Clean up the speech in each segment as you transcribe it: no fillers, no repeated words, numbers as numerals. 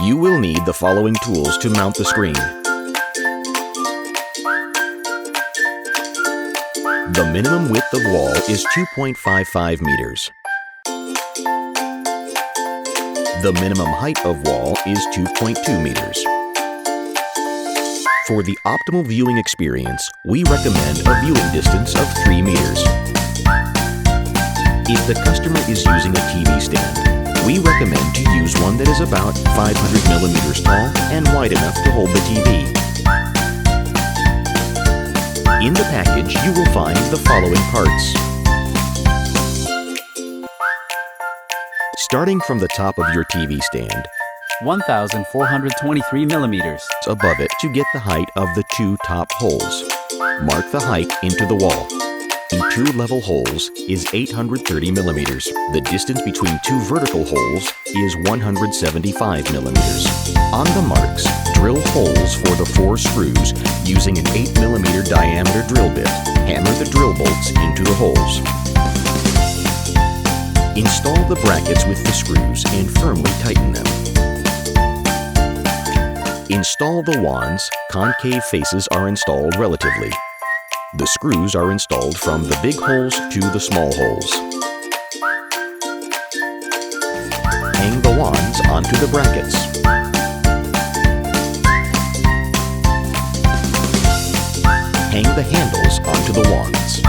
You will need the following tools to mount the screen. The minimum width of wall is 2.55 meters. The minimum height of wall is 2.2 meters. For the optimal viewing experience, we recommend a viewing distance of 3 meters. If the customer is using a TV stand, we recommend to use one that is about 500 millimeters tall and wide enough to hold the TV. In the package, you will find the following parts. Starting from the top of your TV stand, 1,423 millimeters above it to get the height of the 2 top holes. Mark the height into the wall. In 2 level holes is 830 millimeters. The distance between 2 vertical holes is 175 millimeters. On the marks, drill holes for the 4 screws using an 8 millimeter diameter drill bit. Hammer the drill bolts into the holes. Install the brackets with the screws and firmly tighten them. Install the wands. Concave faces are installed relatively. The screws are installed from the big holes to the small holes. Hang the wands onto the brackets. Hang the handles onto the wands.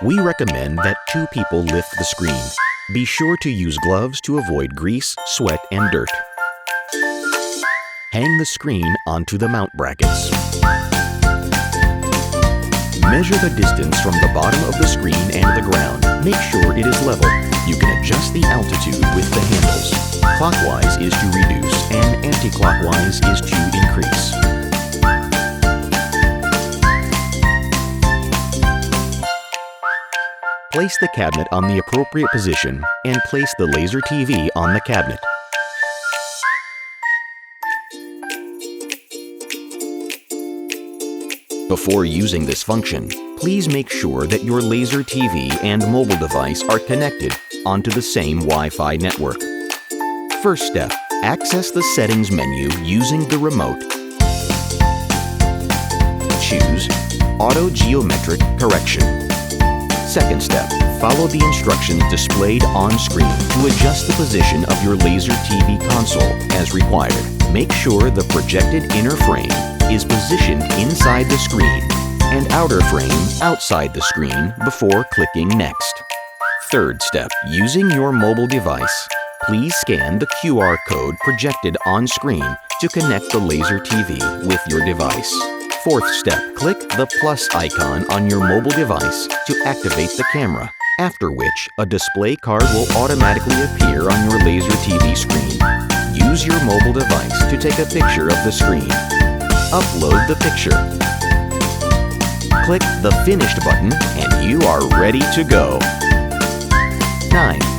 We recommend that 2 people lift the screen. Be sure to use gloves to avoid grease, sweat, and dirt. Hang the screen onto the mount brackets. Measure the distance from the bottom of the screen and the ground. Make sure it is level. You can adjust the altitude with the handles. Clockwise is to reduce and anti-clockwise is to increase. Place the cabinet on the appropriate position and place the laser TV on the cabinet. Before using this function, please make sure that your laser TV and mobile device are connected onto the same Wi-Fi network. First step, access the settings menu using the remote. Choose Auto Geometric Correction. Second step, follow the instructions displayed on screen to adjust the position of your laser TV console as required. Make sure the projected inner frame is positioned inside the screen and outer frame outside the screen before clicking Next. Third step, using your mobile device, please scan the QR code projected on screen to connect the laser TV with your device. Fourth step, click the plus icon on your mobile device to activate the camera, after which a display card will automatically appear on your laser TV screen. Use your mobile device to take a picture of the screen. Upload the picture. Click the Finished button and you are ready to go. 9.